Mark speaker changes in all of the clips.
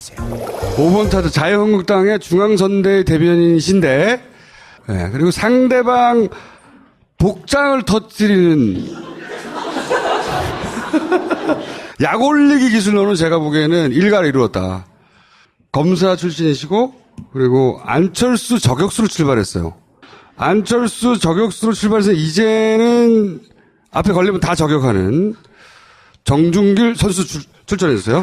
Speaker 1: 보내주세요.
Speaker 2: 5번 타자 자유한국당의 중앙선대 대변인이신데, 네, 그리고 상대방 복장을 터뜨리는 약 올리기 기술로는 제가 보기에는 일가를 이루었다. 검사 출신이시고, 그리고 안철수 저격수로 출발했어요. 안철수 저격수로 출발해서 이제는 앞에 걸리면 다 저격하는 정준길 선수 출전했어요.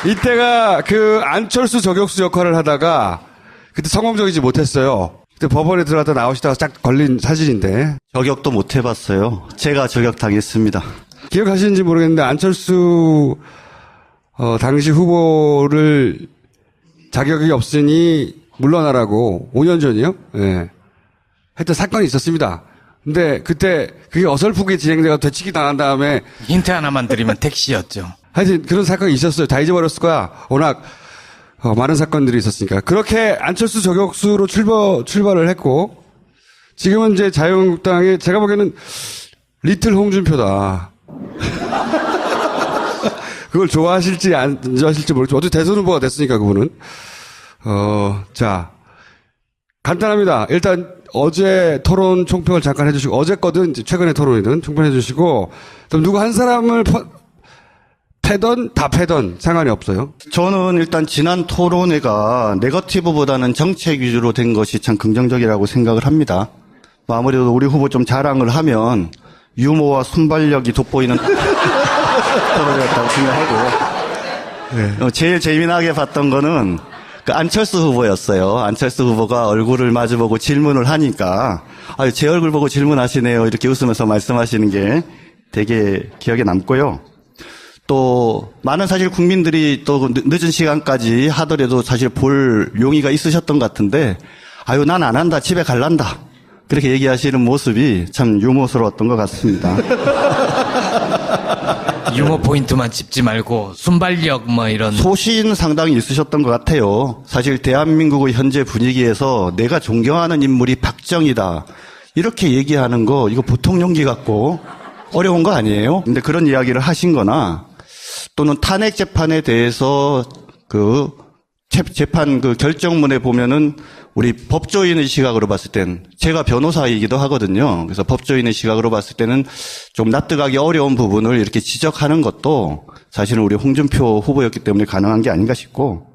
Speaker 2: 이때가 그 안철수 저격수 역할을 하다가 그때 성공적이지 못했어요. 그때 법원에 들어갔다 나오시다가 딱 걸린 사진인데.
Speaker 3: 저격도 못 해봤어요. 제가 저격당했습니다.
Speaker 2: 기억하시는지 모르겠는데 안철수 당시 후보를 자격이 없으니 물러나라고 5년 전이요? 예. 했던 사건이 있었습니다. 근데 그때 그게 어설프게 진행돼서 되치기 당한 다음에
Speaker 1: 힌트 하나만 드리면 택시였죠.
Speaker 2: 하여튼 그런 사건이 있었어요. 다 잊어버렸을 거야. 워낙 많은 사건들이 있었으니까. 그렇게 안철수 저격수로 출발을 했고 지금은 이제 자유한국당에 제가 보기에는 리틀 홍준표다. 그걸 좋아하실지 안 좋아하실지 모르겠지만 어쨌든 대선 후보가 됐으니까 그분은. 자 간단합니다. 일단 어제 토론 총평을 잠깐 해주시고 어제 거든 최근의 토론이든 총평해 주시고 그럼 누구 한 사람을 패던 다 패던 상관이 없어요.
Speaker 3: 저는 일단 지난 토론회가 네거티브보다는 정책 위주로 된 것이 참 긍정적이라고 생각을 합니다. 아무래도 우리 후보 좀 자랑을 하면 유머와 순발력이 돋보이는 토론이었다고 생각하고 네. 제일 재미나게 봤던 거는 그 안철수 후보였어요. 안철수 후보가 얼굴을 마주보고 질문을 하니까 제 얼굴 보고 질문하시네요. 이렇게 웃으면서 말씀하시는 게 되게 기억에 남고요. 또 많은 사실 국민들이 또 늦은 시간까지 하더라도 사실 볼 용의가 있으셨던 것 같은데 난 안 한다. 집에 갈란다. 그렇게 얘기하시는 모습이 참 유머스러웠던 것 같습니다.
Speaker 1: 유머 포인트만 짚지 말고 순발력 이런
Speaker 3: 소신 상당히 있으셨던 것 같아요. 사실 대한민국의 현재 분위기에서 내가 존경하는 인물이 박정희다. 이렇게 얘기하는 거 이거 보통 용기 같고 어려운 거 아니에요? 근데 그런 이야기를 하신 거나 또는 탄핵 재판에 대해서 그 재판 그 결정문에 보면은 우리 법조인의 시각으로 봤을 땐 제가 변호사이기도 하거든요. 그래서 법조인의 시각으로 봤을 때는 좀 납득하기 어려운 부분을 이렇게 지적하는 것도 사실은 우리 홍준표 후보였기 때문에 가능한 게 아닌가 싶고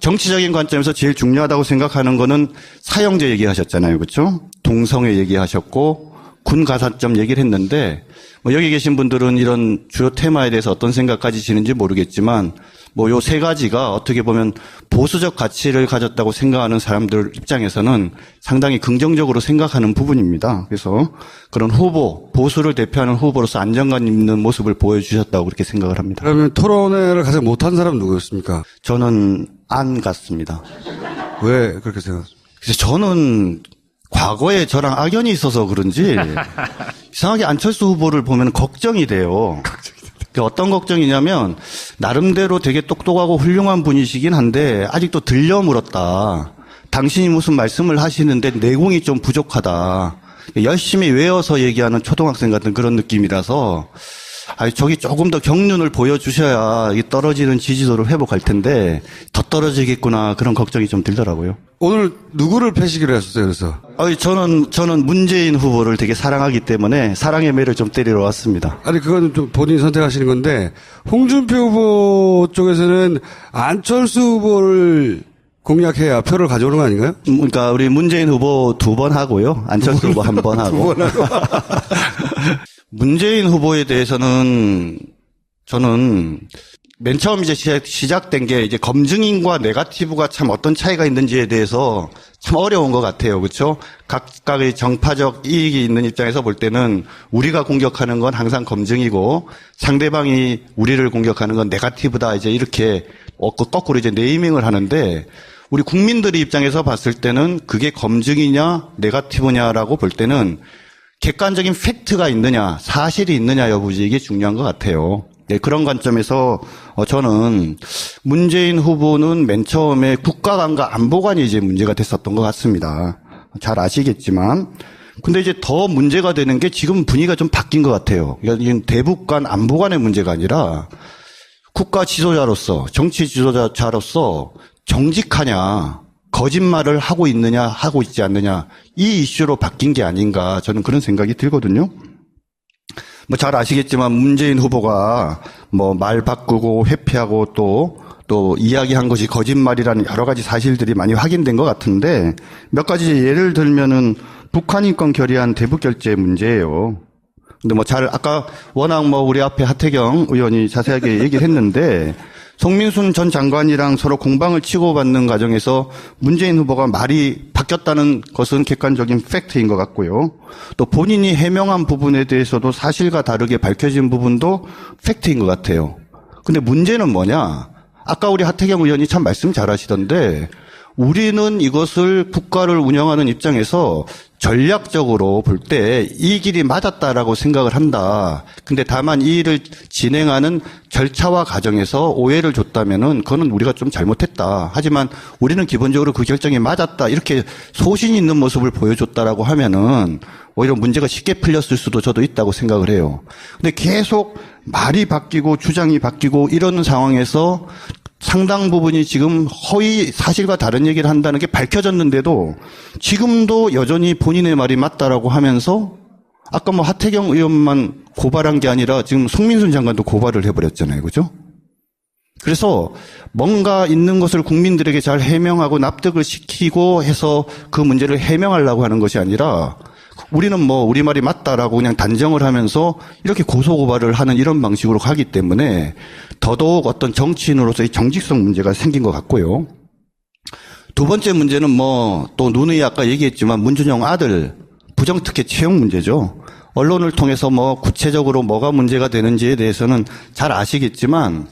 Speaker 3: 정치적인 관점에서 제일 중요하다고 생각하는 거는 사형제 얘기하셨잖아요. 그렇죠? 동성애 얘기하셨고 군 가산점 얘기를 했는데 여기 계신 분들은 이런 주요 테마에 대해서 어떤 생각 가지시는지 모르겠지만 요 세 가지가 어떻게 보면 보수적 가치를 가졌다고 생각하는 사람들 입장에서는 상당히 긍정적으로 생각하는 부분입니다. 그래서 그런 후보, 보수를 대표하는 후보로서 안정감 있는 모습을 보여주셨다고 그렇게 생각을 합니다.
Speaker 2: 그러면 토론회를 가장 못한 사람은 누구였습니까?
Speaker 3: 저는 안 같습니다.
Speaker 2: 왜 그렇게 생각하십니까?
Speaker 3: 그래서 저는 과거에 저랑 악연이 있어서 그런지 이상하게 안철수 후보를 보면 걱정이 돼요. 어떤 걱정이냐면 나름대로 되게 똑똑하고 훌륭한 분이시긴 한데 아직도 들려 물었다. 당신이 무슨 말씀을 하시는데 내공이 좀 부족하다. 열심히 외워서 얘기하는 초등학생 같은 그런 느낌이라서 저기 조금 더 경륜을 보여주셔야 이 떨어지는 지지도를 회복할 텐데 더 떨어지겠구나 그런 걱정이 좀 들더라고요.
Speaker 2: 오늘 누구를 패시기로 하셨어요? 그래서
Speaker 3: 저는 문재인 후보를 되게 사랑하기 때문에 사랑의 매를 좀 때리러 왔습니다.
Speaker 2: 아니 그건 좀 본인이 선택하시는 건데 홍준표 후보 쪽에서는 안철수 후보를 공략해야 표를 가져오는 거 아닌가요?
Speaker 3: 그러니까 우리 문재인 후보 2번 하고요. 안철수 후보 1번 하고.
Speaker 2: 2번 하고.
Speaker 3: 문재인 후보에 대해서는 저는 맨 처음 이제 시작된 게 이제 검증인과 네거티브가 참 어떤 차이가 있는지에 대해서 참 어려운 것 같아요. 그렇죠? 각각의 정파적 이익이 있는 입장에서 볼 때는 우리가 공격하는 건 항상 검증이고 상대방이 우리를 공격하는 건 네거티브다. 이제 이렇게 거꾸로 이제 네이밍을 하는데 우리 국민들의 입장에서 봤을 때는 그게 검증이냐 네거티브냐라고 볼 때는 객관적인 팩트가 있느냐, 사실이 있느냐 여부지 이게 중요한 것 같아요. 네, 그런 관점에서 저는 문재인 후보는 맨 처음에 국가관과 안보관이 이제 문제가 됐었던 것 같습니다. 잘 아시겠지만 근데 이제 더 문제가 되는 게 지금 분위기가 좀 바뀐 것 같아요. 그러니까 이건 대북 간 안보 간의 문제가 아니라 국가 지도자로서, 정치 지도자로서 정직하냐, 거짓말을 하고 있느냐, 하고 있지 않느냐, 이 이슈로 바뀐 게 아닌가, 저는 그런 생각이 들거든요. 뭐 잘 아시겠지만 문재인 후보가 뭐 말 바꾸고 회피하고 또 이야기한 것이 거짓말이라는 여러 가지 사실들이 많이 확인된 것 같은데 몇 가지 예를 들면은 북한 인권 결의안 대북 결재 문제예요. 근데 뭐 아까 워낙 뭐 우리 앞에 하태경 의원이 자세하게 얘기를 했는데 송민순 전 장관이랑 서로 공방을 치고받는 과정에서 문재인 후보가 말이 바뀌었다는 것은 객관적인 팩트인 것 같고요. 또 본인이 해명한 부분에 대해서도 사실과 다르게 밝혀진 부분도 팩트인 것 같아요. 근데 문제는 뭐냐? 아까 우리 하태경 의원이 참 말씀 잘하시던데 우리는 이것을 국가를 운영하는 입장에서 전략적으로 볼 때 이 길이 맞았다라고 생각을 한다. 근데 다만 이 일을 진행하는 절차와 과정에서 오해를 줬다면은 그거는 우리가 좀 잘못했다. 하지만 우리는 기본적으로 그 결정이 맞았다. 이렇게 소신 있는 모습을 보여줬다라고 하면은 오히려 문제가 쉽게 풀렸을 수도 저도 있다고 생각을 해요. 근데 계속 말이 바뀌고 주장이 바뀌고 이런 상황에서 상당 부분이 지금 허위 사실과 다른 얘기를 한다는 게 밝혀졌는데도 지금도 여전히 본인의 말이 맞다라고 하면서 아까 뭐 하태경 의원만 고발한 게 아니라 지금 송민순 장관도 고발을 해버렸잖아요. 그죠? 그래서 뭔가 있는 것을 국민들에게 잘 해명하고 납득을 시키고 해서 그 문제를 해명하려고 하는 것이 아니라 우리는 뭐 우리 말이 맞다라고 그냥 단정을 하면서 이렇게 고소고발을 하는 이런 방식으로 가기 때문에 더더욱 어떤 정치인으로서의 정직성 문제가 생긴 것 같고요. 두 번째 문제는 뭐 또 누누이 아까 얘기했지만 문준영 아들 부정특혜 채용 문제죠. 언론을 통해서 뭐 구체적으로 뭐가 문제가 되는지에 대해서는 잘 아시겠지만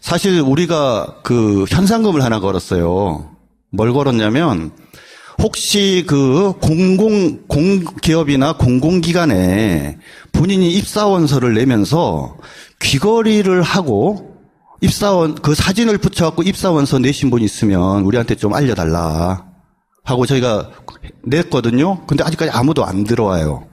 Speaker 3: 사실 우리가 그 현상금을 하나 걸었어요. 뭘 걸었냐면 혹시 그 공기업이나 공공기관에 본인이 입사원서를 내면서 귀걸이를 하고 입사원 그 사진을 붙여갖고 입사원서 내신 분 있으면 우리한테 좀 알려달라 하고 저희가 냈거든요. 근데 아직까지 아무도 안 들어와요.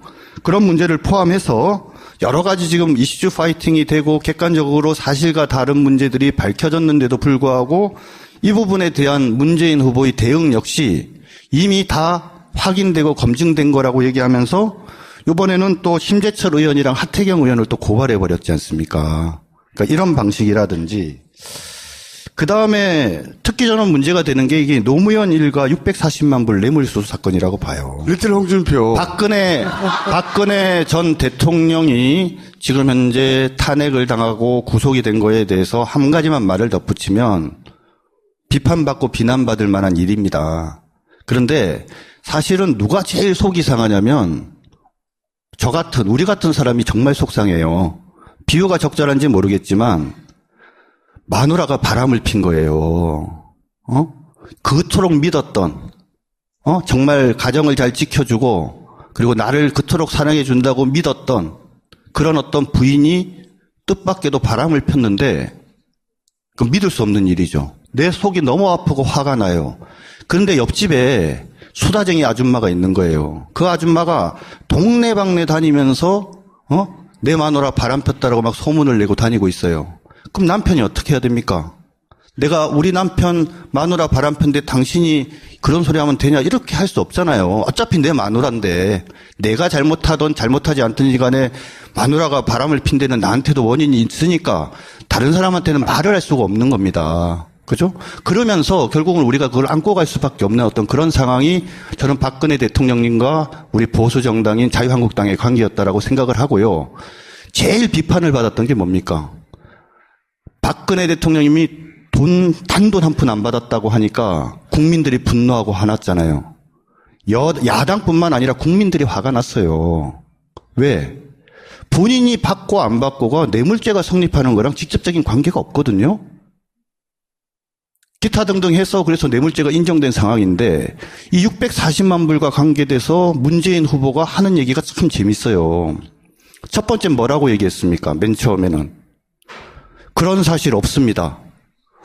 Speaker 3: 그런 문제를 포함해서 여러 가지 지금 이슈 파이팅이 되고 객관적으로 사실과 다른 문제들이 밝혀졌는데도 불구하고 이 부분에 대한 문재인 후보의 대응 역시 이미 다 확인되고 검증된 거라고 얘기하면서 이번에는 또 심재철 의원이랑 하태경 의원을 또 고발해버렸지 않습니까? 그러니까 이런 방식이라든지 그다음에 특히 저는 문제가 되는 게 이게 노무현 일가 640만 불 뇌물수수 사건이라고 봐요.
Speaker 2: 리틀 홍준표.
Speaker 3: 박근혜 전 대통령이 지금 현재 탄핵을 당하고 구속이 된 거에 대해서 한 가지만 말을 덧붙이면 비판받고 비난받을 만한 일입니다. 그런데 사실은 누가 제일 속이 상하냐면 우리 같은 사람이 정말 속상해요. 비유가 적절한지 모르겠지만 마누라가 바람을 핀 거예요. 그토록 믿었던, 정말 가정을 잘 지켜주고 그리고 나를 그토록 사랑해 준다고 믿었던 그런 어떤 부인이 뜻밖에도 바람을 폈는데 그 믿을 수 없는 일이죠. 내 속이 너무 아프고 화가 나요. 그런데 옆집에 수다쟁이 아줌마가 있는 거예요. 그 아줌마가 동네방네 다니면서 내 마누라 바람 폈다라고 막 소문을 내고 다니고 있어요. 그럼 남편이 어떻게 해야 됩니까? 내가 우리 남편 마누라 바람 폈는데 당신이 그런 소리 하면 되냐 이렇게 할 수 없잖아요. 어차피 내 마누라인데 내가 잘못하든 잘못하지 않든 간에 마누라가 바람을 핀 데는 나한테도 원인이 있으니까 다른 사람한테는 말을 할 수가 없는 겁니다. 그죠? 그러면서 결국은 우리가 그걸 안고 갈 수밖에 없는 어떤 그런 상황이 저는 박근혜 대통령님과 우리 보수 정당인 자유한국당의 관계였다라고 생각을 하고요. 제일 비판을 받았던 게 뭡니까? 박근혜 대통령님이 단돈 한 푼 안 받았다고 하니까 국민들이 분노하고 화났잖아요. 야당뿐만 아니라 국민들이 화가 났어요. 왜? 본인이 받고 안 받고가 뇌물죄가 성립하는 거랑 직접적인 관계가 없거든요. 기타 등등 해서 그래서 뇌물죄가 인정된 상황인데 이 640만 불과 관계돼서 문재인 후보가 하는 얘기가 참 재밌어요. 첫 번째 뭐라고 얘기했습니까? 맨 처음에는. 그런 사실 없습니다.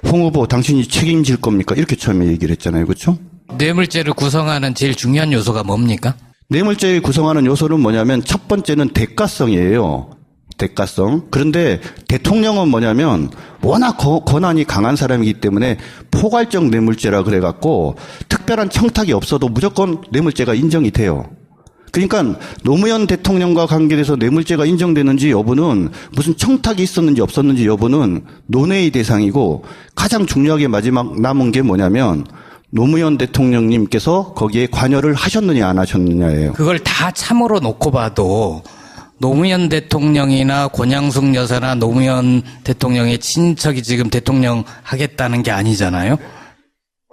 Speaker 3: 홍 후보 당신이 책임질 겁니까? 이렇게 처음에 얘기를 했잖아요. 그렇죠?
Speaker 1: 뇌물죄를 구성하는 제일 중요한 요소가 뭡니까?
Speaker 3: 뇌물죄를 구성하는 요소는 뭐냐면 첫 번째는 대가성이에요. 대가성. 그런데 대통령은 뭐냐면 워낙 권한이 강한 사람이기 때문에 포괄적 뇌물죄라 그래갖고 특별한 청탁이 없어도 무조건 뇌물죄가 인정이 돼요. 그러니까 노무현 대통령과 관계돼서 뇌물죄가 인정되는지 여부는 무슨 청탁이 있었는지 없었는지 여부는 논의의 대상이고 가장 중요하게 마지막 남은 게 뭐냐면 노무현 대통령님께서 거기에 관여를 하셨느냐 안 하셨느냐예요.
Speaker 1: 그걸 다 참으로 놓고 봐도 노무현 대통령이나 권양숙 여사나 노무현 대통령의 친척이 지금 대통령 하겠다는 게 아니잖아요.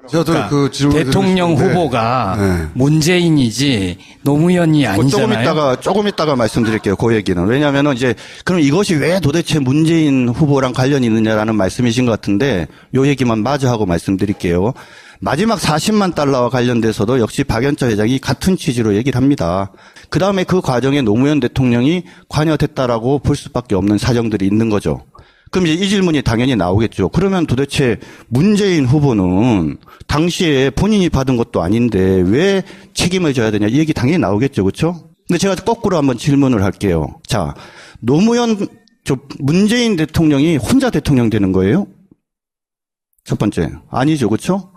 Speaker 2: 저도
Speaker 1: 그러니까
Speaker 2: 그 질문을
Speaker 1: 대통령
Speaker 2: 드렸는데,
Speaker 1: 후보가
Speaker 2: 네.
Speaker 1: 문재인이지 노무현이 아니잖아요.
Speaker 3: 조금 이따가 말씀드릴게요. 그 얘기는. 왜냐면은 이제 그럼 이것이 왜 도대체 문재인 후보랑 관련이 있느냐라는 말씀이신 것 같은데 요 얘기만 마저 하고 말씀드릴게요. 마지막 40만 달러와 관련돼서도 역시 박연차 회장이 같은 취지로 얘기를 합니다. 그 다음에 그 과정에 노무현 대통령이 관여됐다라고 볼 수밖에 없는 사정들이 있는 거죠. 그럼 이제 이 질문이 당연히 나오겠죠. 그러면 도대체 문재인 후보는 당시에 본인이 받은 것도 아닌데 왜 책임을 져야 되냐 이 얘기 당연히 나오겠죠. 그렇죠? 근데 제가 거꾸로 한번 질문을 할게요. 자, 문재인 대통령이 혼자 대통령 되는 거예요? 첫 번째. 아니죠. 그렇죠?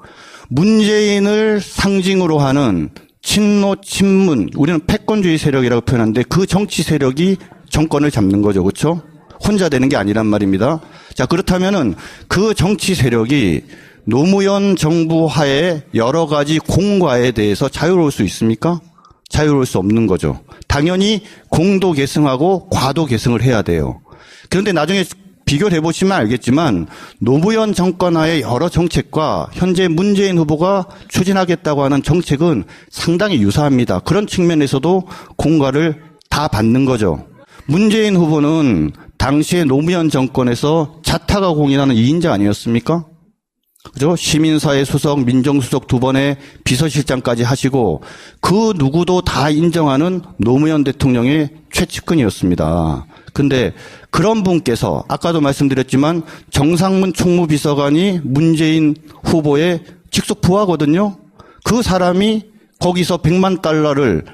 Speaker 3: 문재인을 상징으로 하는 친노, 친문, 우리는 패권주의 세력이라고 표현하는데 그 정치 세력이 정권을 잡는 거죠. 그렇죠? 혼자 되는 게 아니란 말입니다. 자, 그렇다면은 그 정치 세력이 노무현 정부 하에 여러 가지 공과에 대해서 자유로울 수 있습니까? 자유로울 수 없는 거죠. 당연히 공도 계승하고 과도 계승을 해야 돼요. 그런데 나중에 비교를 해보시면 알겠지만 노무현 정권 하에 여러 정책과 현재 문재인 후보가 추진하겠다고 하는 정책은 상당히 유사합니다. 그런 측면에서도 공과를 다 받는 거죠. 문재인 후보는 당시에 노무현 정권에서 자타가 공인하는 2인자 아니었습니까? 그죠? 시민사회 수석, 민정수석 2번의 비서실장까지 하시고 그 누구도 다 인정하는 노무현 대통령의 최측근이었습니다. 근데 그런 분께서 아까도 말씀드렸지만 정상문 총무비서관이 문재인 후보의 직속 부하거든요. 그 사람이 거기서 100만 달러를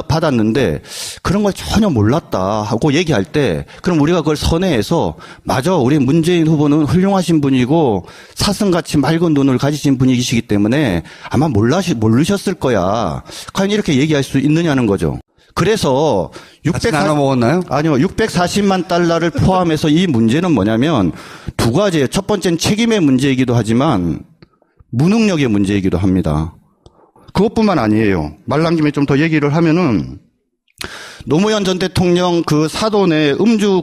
Speaker 3: 받았는데 그런 걸 전혀 몰랐다 하고 얘기할 때 그럼 우리가 그걸 선회해서 맞아 우리 문재인 후보는 훌륭하신 분이고 사슴같이 맑은 눈을 가지신 분이시기 때문에 아마 모르셨을 거야. 과연 이렇게 얘기할 수 있느냐는 거죠. 그래서
Speaker 2: 같이 나눠 먹었나요?
Speaker 3: 아니요. 640만 달러를 포함해서 이 문제는 뭐냐면 두 가지예요. 첫 번째는 책임의 문제이기도 하지만 무능력의 문제이기도 합니다. 그것뿐만 아니에요. 말 남김에 좀 더 얘기를 하면은 노무현 전 대통령 그 사도 내 음주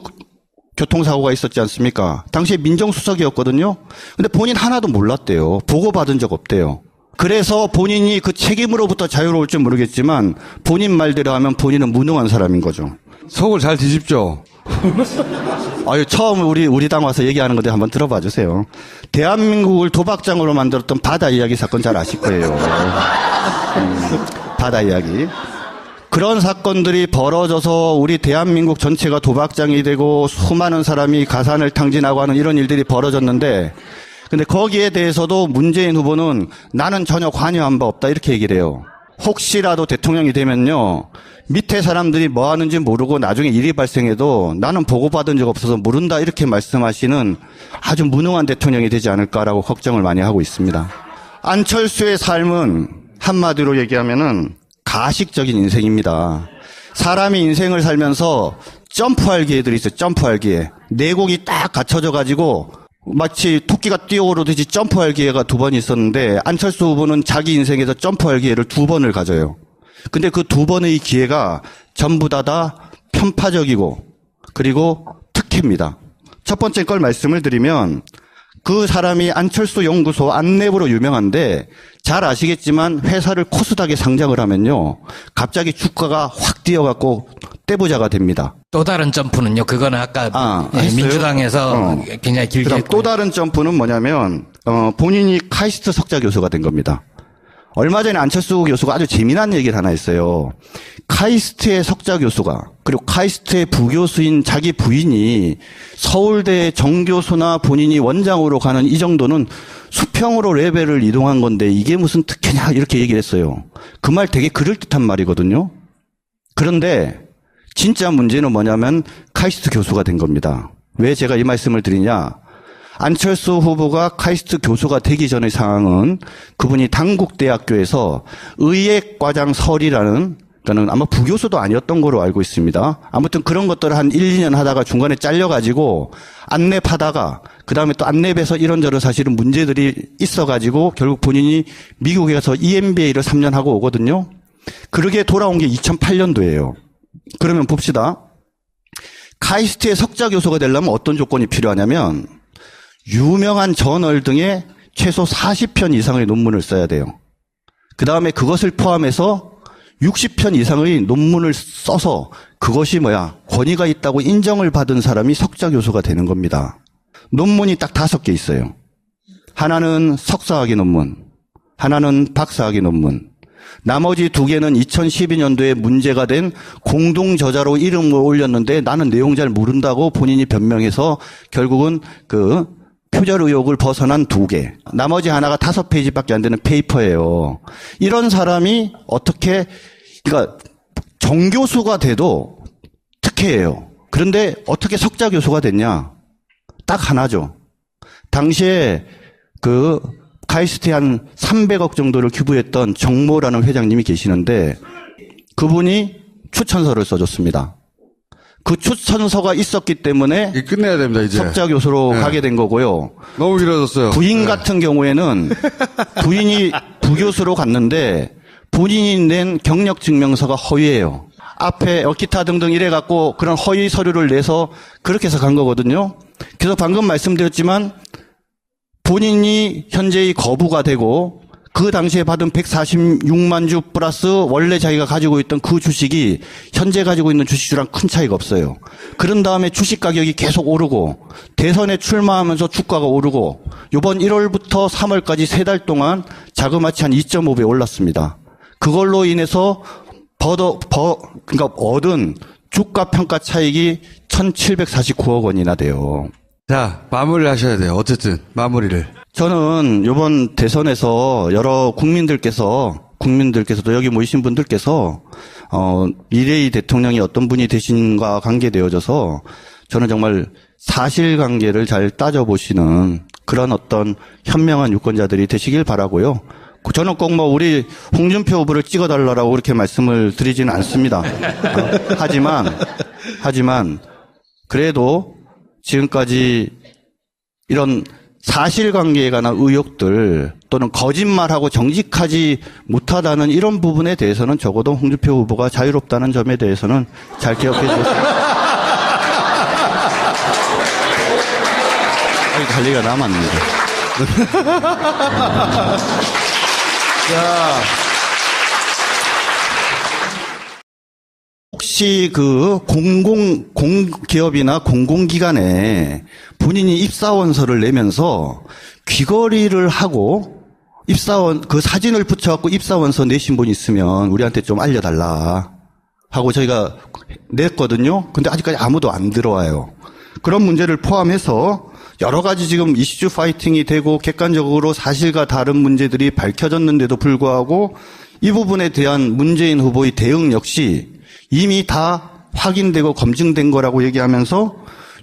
Speaker 3: 교통사고가 있었지 않습니까? 당시에 민정수석이었거든요. 근데 본인 하나도 몰랐대요. 보고받은 적 없대요. 그래서 본인이 그 책임으로부터 자유로울지 모르겠지만 본인 말대로 하면 본인은 무능한 사람인 거죠.
Speaker 2: 속을 잘 뒤집죠.
Speaker 3: 아유, 처음 우리 당 와서 얘기하는 건데 한번 들어봐 주세요. 대한민국을 도박장으로 만들었던 바다 이야기 사건 잘 아실 거예요. 바다 이야기. 그런 사건들이 벌어져서 우리 대한민국 전체가 도박장이 되고 수많은 사람이 가산을 탕진하고 하는 이런 일들이 벌어졌는데 근데 거기에 대해서도 문재인 후보는 나는 전혀 관여한 바 없다 이렇게 얘기를 해요. 혹시라도 대통령이 되면요. 밑에 사람들이 뭐 하는지 모르고 나중에 일이 발생해도 나는 보고받은 적 없어서 모른다 이렇게 말씀하시는 아주 무능한 대통령이 되지 않을까라고 걱정을 많이 하고 있습니다. 안철수의 삶은 한마디로 얘기하면은 가식적인 인생입니다. 사람이 인생을 살면서 점프할 기회들이 있어요. 점프할 기회. 내공이 딱 갖춰져 가지고 마치 토끼가 뛰어오르듯이 점프할 기회가 2번 있었는데 안철수 후보는 자기 인생에서 점프할 기회를 2번을 가져요. 근데 그 2번의 기회가 전부 다 편파적이고 그리고 특혜입니다. 첫 번째 걸 말씀을 드리면 그 사람이 안철수 연구소 안내부로 유명한데 잘 아시겠지만 회사를 코스닥에 상장을 하면요. 갑자기 주가가 확 뛰어갖고 떼부자가 됩니다.
Speaker 1: 또 다른 점프는요. 그거는 아까
Speaker 3: 했어요?
Speaker 1: 민주당에서 굉장히 길게
Speaker 3: 그다음
Speaker 1: 했고요.
Speaker 3: 또 다른 점프는 뭐냐면 본인이 카이스트 석좌 교수가 된 겁니다. 얼마 전에 안철수 교수가 아주 재미난 얘기를 하나 했어요. 카이스트의 석좌 교수가 그리고 카이스트의 부교수인 자기 부인이 서울대 정교수나 본인이 원장으로 가는 이 정도는 수평으로 레벨을 이동한 건데 이게 무슨 특혜냐 이렇게 얘기를 했어요. 그 말 되게 그럴듯한 말이거든요. 그런데 진짜 문제는 뭐냐면 카이스트 교수가 된 겁니다. 왜 제가 이 말씀을 드리냐. 안철수 후보가 카이스트 교수가 되기 전의 상황은 그분이 당국대학교에서 의예과장설이라는, 그러니까 아마 부교수도 아니었던 거로 알고 있습니다. 아무튼 그런 것들을 한 1, 2년 하다가 중간에 잘려가지고 안랩하다가 그다음에 또 안랩에서 이런저런 사실은 문제들이 있어가지고 결국 본인이 미국에 가서 EMBA를 3년 하고 오거든요. 그러게 돌아온 게 2008년도예요. 그러면 봅시다. 카이스트의 석자 교수가 되려면 어떤 조건이 필요하냐면 유명한 저널 등에 최소 40편 이상의 논문을 써야 돼요. 그 다음에 그것을 포함해서 60편 이상의 논문을 써서 그것이 권위가 있다고 인정을 받은 사람이 석자 교수가 되는 겁니다. 논문이 딱 5개 있어요. 하나는 석사학위 논문, 하나는 박사학위 논문, 나머지 2개는 2012년도에 문제가 된 공동저자로 이름을 올렸는데 나는 내용 잘 모른다고 본인이 변명해서 결국은 그 표절 의혹을 벗어난 2개. 나머지 하나가 5페이지밖에 안 되는 페이퍼예요. 이런 사람이 어떻게, 그러니까 정교수가 돼도 특혜예요. 그런데 어떻게 석자 교수가 됐냐? 딱 하나죠. 당시에 그 카이스트에 한 300억 정도를 기부했던 정모라는 회장님이 계시는데 그분이 추천서를 써줬습니다. 그 추천서가 있었기 때문에
Speaker 2: 끝내야 됩니다, 이제.
Speaker 3: 석자 교수로
Speaker 2: 네.
Speaker 3: 가게 된 거고요.
Speaker 2: 너무 길어졌어요.
Speaker 3: 부인
Speaker 2: 네.
Speaker 3: 같은 경우에는 부인이 부교수로 갔는데 본인이 낸 경력증명서가 허위예요. 앞에 기타 등등 이래갖고 그런 허위 서류를 내서 그렇게 해서 간 거거든요. 그래서 방금 말씀드렸지만 본인이 현재의 거부가 되고 그 당시에 받은 146만 주 플러스 원래 자기가 가지고 있던 그 주식이 현재 가지고 있는 주식주랑 큰 차이가 없어요. 그런 다음에 주식 가격이 계속 오르고 대선에 출마하면서 주가가 오르고 이번 1월부터 3월까지 3달 동안 자그마치 한 2.5배 올랐습니다. 그걸로 인해서 그러니까 얻은 주가 평가 차익이 1,749억 원이나 돼요.
Speaker 2: 자, 마무리를 하셔야 돼요. 어쨌든, 마무리를.
Speaker 3: 저는 이번 대선에서 여러 국민들께서도 여기 모이신 분들께서 미래의 대통령이 어떤 분이 되신가 관계되어져서 저는 정말 사실관계를 잘 따져보시는 그런 어떤 현명한 유권자들이 되시길 바라고요. 저는 꼭 우리 홍준표 후보를 찍어달라고 그렇게 말씀을 드리지는 않습니다. 하지만 그래도 지금까지 이런 사실관계에 관한 의혹들 또는 거짓말하고 정직하지 못하다는 이런 부분에 대해서는 적어도 홍준표 후보가 자유롭다는 점에 대해서는 잘 기억해 주셨습니다. 아직 할 얘기가 남았는데.
Speaker 2: 자.
Speaker 3: 혹시 그 공기업이나 공공기관에 본인이 입사원서를 내면서 귀걸이를 하고 그 사진을 붙여갖고 입사원서 내신 분 있으면 우리한테 좀 알려달라 하고 저희가 냈거든요. 근데 아직까지 아무도 안 들어와요. 그런 문제를 포함해서 여러 가지 지금 이슈 파이팅이 되고 객관적으로 사실과 다른 문제들이 밝혀졌는데도 불구하고 이 부분에 대한 문재인 후보의 대응 역시 이미 다 확인되고 검증된 거라고 얘기하면서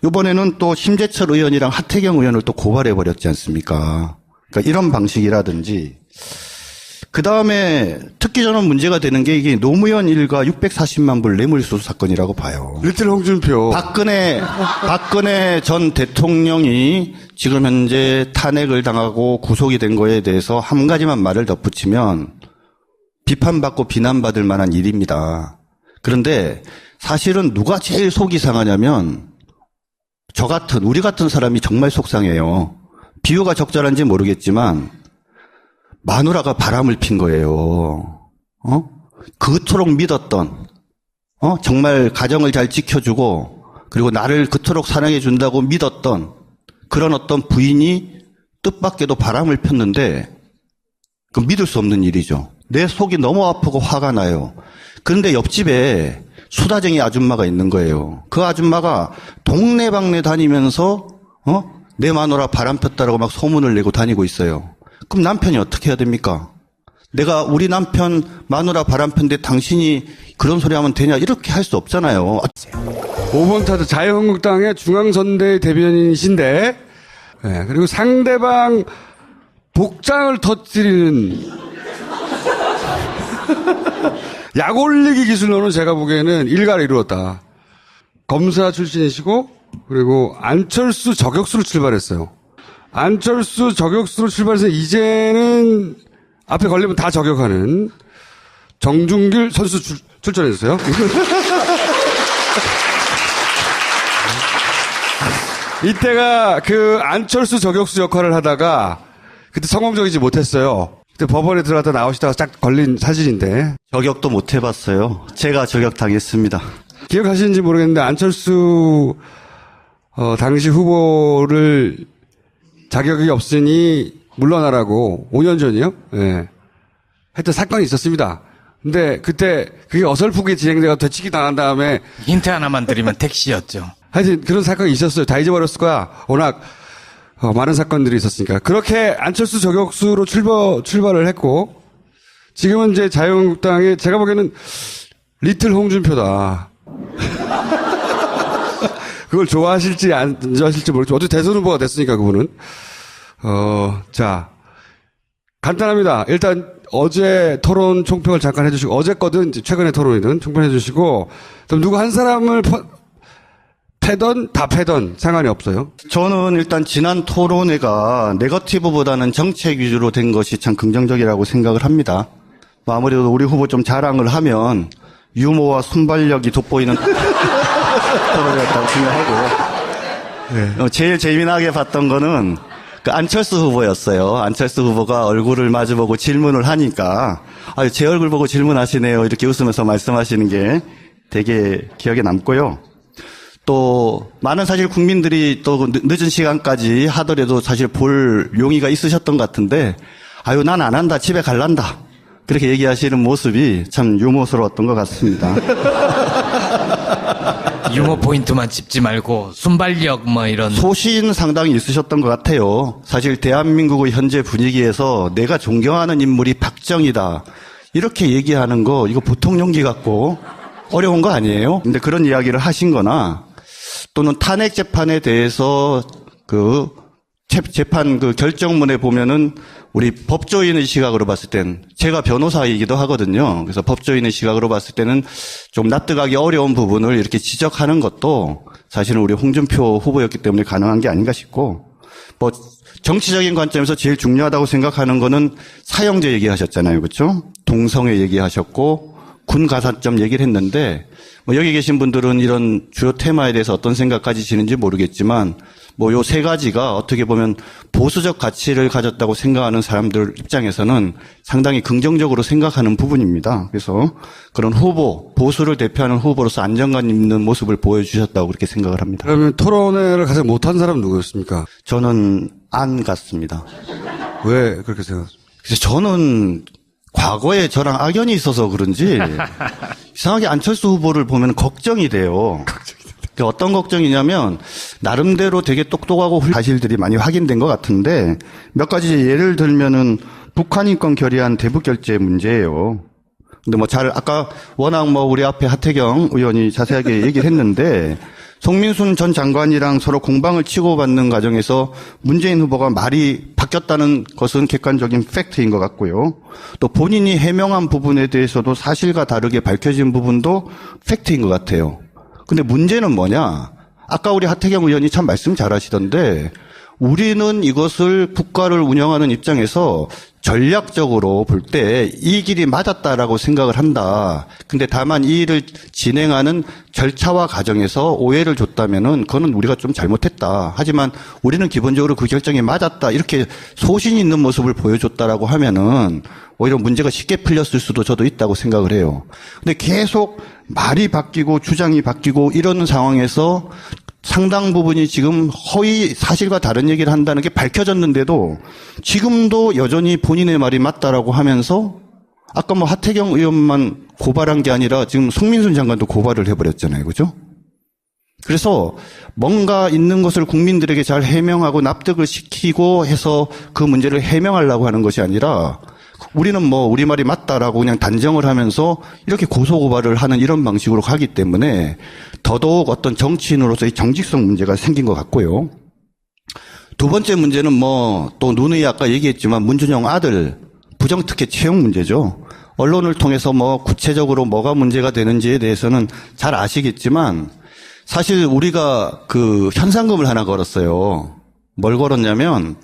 Speaker 3: 이번에는 또 심재철 의원이랑 하태경 의원을 또 고발해버렸지 않습니까? 그러니까 이런 방식이라든지 그 다음에 특히 저는 문제가 되는 게 이게 노무현 일가 640만 불 뇌물수수 사건이라고 봐요.
Speaker 2: 리틀 홍준표.
Speaker 3: 박근혜 전 대통령이 지금 현재 탄핵을 당하고 구속이 된 거에 대해서 한 가지만 말을 덧붙이면 비판받고 비난받을 만한 일입니다. 그런데 사실은 누가 제일 속이 상하냐면 우리 같은 사람이 정말 속상해요. 비유가 적절한지 모르겠지만 마누라가 바람을 핀 거예요. 그토록 믿었던, 정말 가정을 잘 지켜주고 그리고 나를 그토록 사랑해 준다고 믿었던 그런 어떤 부인이 뜻밖에도 바람을 폈는데 그 믿을 수 없는 일이죠. 내 속이 너무 아프고 화가 나요. 그런데 옆집에 수다쟁이 아줌마가 있는 거예요. 그 아줌마가 동네방네 다니면서 내 마누라 바람 폈다라고 막 소문을 내고 다니고 있어요. 그럼 남편이 어떻게 해야 됩니까? 내가 우리 남편 마누라 바람편데 당신이 그런 소리 하면 되냐 이렇게 할 수 없잖아요.
Speaker 2: 5번 타자 자유한국당의 중앙선대 대변인이신데, 네, 그리고 상대방 복장을 터뜨리는 약 올리기 기술로는 제가 보기에는 일가를 이루었다. 검사 출신이시고, 그리고 안철수 저격수로 출발했어요. 안철수 저격수로 출발해서 이제는 앞에 걸리면 다 저격하는 정준길 선수 출전했어요. 이때가 그 안철수 저격수 역할을 하다가 그때 성공적이지 못했어요. 그때 법원에 들어갔다 나오시다가 딱 걸린 사진인데.
Speaker 3: 저격도 못 해봤어요. 제가 저격당했습니다.
Speaker 2: 기억하시는지 모르겠는데 안철수 당시 후보를 자격이 없으니 물러나라고 5년 전이요? 예. 했던 사건이 있었습니다. 근데 그때 그게 어설프게 진행돼서 되치기 당한 다음에
Speaker 1: 힌트 하나만 드리면 택시였죠.
Speaker 2: 하여튼 그런 사건이 있었어요. 다 잊어버렸을 거야. 워낙 많은 사건들이 있었으니까. 그렇게 안철수 저격수로 출발을 했고 지금은 이제 자유한국당에 제가 보기에는 리틀 홍준표다. 그걸 좋아하실지 안 좋아하실지 모르겠지만 어쨌든 대선 후보가 됐으니까 그분은. 자, 간단합니다. 일단 어제 토론 총평을 잠깐 해주시고 어제 거든 최근의 토론이든 총평해 주시고 그럼 누구 한 사람을 패던 다 패던 상관이 없어요.
Speaker 3: 저는 일단 지난 토론회가 네거티브보다는 정책 위주로 된 것이 참 긍정적이라고 생각을 합니다. 뭐 아무래도 우리 후보 좀 자랑을 하면 유머와 순발력이 돋보이는 토론회였다고 생각하고 네. 제일 재미나게 봤던 거는 그 안철수 후보였어요. 안철수 후보가 얼굴을 마주보고 질문을 하니까 제 얼굴 보고 질문하시네요. 이렇게 웃으면서 말씀하시는 게 되게 기억에 남고요. 또 많은 사실 국민들이 또 늦은 시간까지 하더라도 사실 볼 용의가 있으셨던 것 같은데 난 안 한다. 집에 갈란다. 그렇게 얘기하시는 모습이 참 유머스러웠던 것 같습니다.
Speaker 1: 유머 포인트만 짚지 말고 순발력 뭐 이런.
Speaker 3: 소신 상당히 있으셨던 것 같아요. 사실 대한민국의 현재 분위기에서 내가 존경하는 인물이 박정희다. 이렇게 얘기하는 거 이거 보통 용기 같고 어려운 거 아니에요? 근데 그런 이야기를 하신 거나 또는 탄핵 재판에 대해서 그 재판 그 결정문에 보면은 우리 법조인의 시각으로 봤을 땐 제가 변호사이기도 하거든요. 그래서 법조인의 시각으로 봤을 때는 좀 납득하기 어려운 부분을 이렇게 지적하는 것도 사실은 우리 홍준표 후보였기 때문에 가능한 게 아닌가 싶고 뭐 정치적인 관점에서 제일 중요하다고 생각하는 거는 사형제 얘기하셨잖아요. 그렇죠? 동성애 얘기하셨고 군 가산점 얘기를 했는데 뭐 여기 계신 분들은 이런 주요 테마에 대해서 어떤 생각 가지시는지 모르겠지만 뭐 요 세 가지가 어떻게 보면 보수적 가치를 가졌다고 생각하는 사람들 입장에서는 상당히 긍정적으로 생각하는 부분입니다. 그래서 그런 후보, 보수를 대표하는 후보로서 안정감 있는 모습을 보여주셨다고 그렇게 생각을 합니다.
Speaker 2: 그러면 토론회를 가장 못한 사람은 누구였습니까?
Speaker 3: 저는 안 같습니다.
Speaker 2: 왜 그렇게 생각하십니까?
Speaker 3: 그래서 저는 과거에 저랑 악연이 있어서 그런지 이상하게 안철수 후보를 보면 걱정이 돼요. 어떤 걱정이냐면 나름대로 되게 똑똑하고 사실들이 많이 확인된 것 같은데 몇 가지 예를 들면은 북한 인권 결의안 대북 결재 문제예요. 근데 뭐 아까 워낙 뭐 우리 앞에 하태경 의원이 자세하게 얘기를 했는데 송민순 전 장관이랑 서로 공방을 치고받는 과정에서 문재인 후보가 말이 바뀌었다는 것은 객관적인 팩트인 것 같고요. 또 본인이 해명한 부분에 대해서도 사실과 다르게 밝혀진 부분도 팩트인 것 같아요. 근데 문제는 뭐냐? 아까 우리 하태경 의원이 참 말씀 잘하시던데 우리는 이것을 국가를 운영하는 입장에서 전략적으로 볼 때 이 길이 맞았다라고 생각을 한다. 근데 다만 이 일을 진행하는 절차와 과정에서 오해를 줬다면은 그거는 우리가 좀 잘못했다. 하지만 우리는 기본적으로 그 결정이 맞았다. 이렇게 소신 있는 모습을 보여줬다라고 하면은 오히려 문제가 쉽게 풀렸을 수도 저도 있다고 생각을 해요. 근데 계속 말이 바뀌고 주장이 바뀌고 이러는 상황에서 상당 부분이 지금 허위 사실과 다른 얘기를 한다는 게 밝혀졌는데도 지금도 여전히 본인의 말이 맞다라고 하면서 아까 뭐 하태경 의원만 고발한 게 아니라 지금 송민순 장관도 고발을 해버렸잖아요. 그죠? 그래서 뭔가 있는 것을 국민들에게 잘 해명하고 납득을 시키고 해서 그 문제를 해명하려고 하는 것이 아니라 우리는 뭐 우리 말이 맞다라고 그냥 단정을 하면서 이렇게 고소고발을 하는 이런 방식으로 가기 때문에 더더욱 어떤 정치인으로서의 정직성 문제가 생긴 것 같고요. 두 번째 문제는 뭐 또 누누이 아까 얘기했지만 문준영 아들 부정특혜 채용 문제죠. 언론을 통해서 뭐 구체적으로 뭐가 문제가 되는지에 대해서는 잘 아시겠지만 사실 우리가 그 현상금을 하나 걸었어요. 뭘 걸었냐면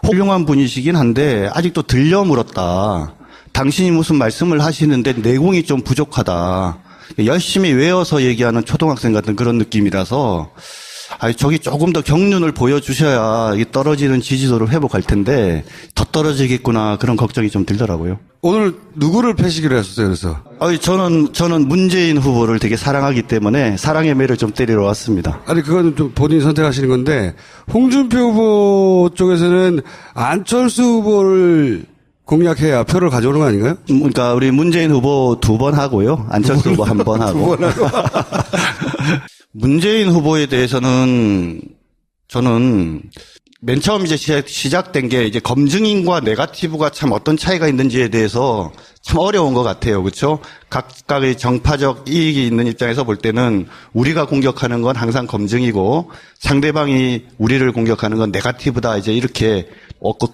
Speaker 3: 훌륭한 분이시긴 한데 아직도 들려 물었다. 당신이 무슨 말씀을 하시는데 내공이 좀 부족하다. 열심히 외워서 얘기하는 초등학생 같은 그런 느낌이라서 저기 조금 더 경륜을 보여주셔야 이 떨어지는 지지도를 회복할 텐데 더 떨어지겠구나 그런 걱정이 좀 들더라고요.
Speaker 2: 오늘 누구를 패시기로 했었어요, 그래서?
Speaker 3: 저는 문재인 후보를 되게 사랑하기 때문에 사랑의 매를 좀 때리러 왔습니다.
Speaker 2: 아니, 그건 좀 본인이 선택하시는 건데, 홍준표 후보 쪽에서는 안철수 후보를 공략해야 표를 가져오는 거 아닌가요?
Speaker 3: 그러니까 우리 문재인 후보 2번 하고요. 안철수 후보 1번 하고.
Speaker 2: 2번 하고.
Speaker 3: 문재인 후보에 대해서는 저는 맨 처음 이제 시작된 게 이제 검증인과 네거티브가 참 어떤 차이가 있는지에 대해서 참 어려운 것 같아요. 그렇죠? 각각의 정파적 이익이 있는 입장에서 볼 때는 우리가 공격하는 건 항상 검증이고 상대방이 우리를 공격하는 건 네거티브다. 이제 이렇게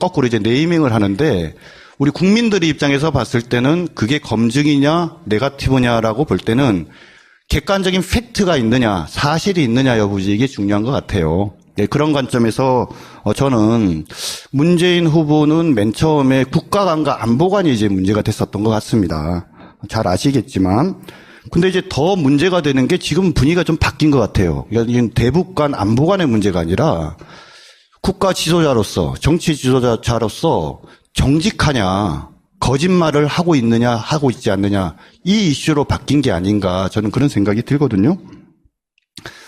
Speaker 3: 거꾸로 이제 네이밍을 하는데 우리 국민들의 입장에서 봤을 때는 그게 검증이냐 네거티브냐라고 볼 때는 객관적인 팩트가 있느냐, 사실이 있느냐 여부지 이게 중요한 것 같아요. 네, 그런 관점에서 저는 문재인 후보는 맨 처음에 국가관과 안보관이 이제 문제가 됐었던 것 같습니다. 잘 아시겠지만. 근데 이제 더 문제가 되는 게 지금 분위기가 좀 바뀐 것 같아요. 이건 대북 간 안보관의 문제가 아니라 국가 지도자로서, 정치 지도자로서 정직하냐, 거짓말을 하고 있느냐, 하고 있지 않느냐, 이 이슈로 바뀐 게 아닌가, 저는 그런 생각이 들거든요.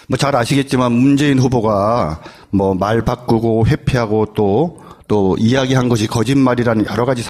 Speaker 3: 뭐 잘 아시겠지만 문재인 후보가 뭐 말 바꾸고 회피하고 또 이야기한 것이 거짓말이라는 여러 가지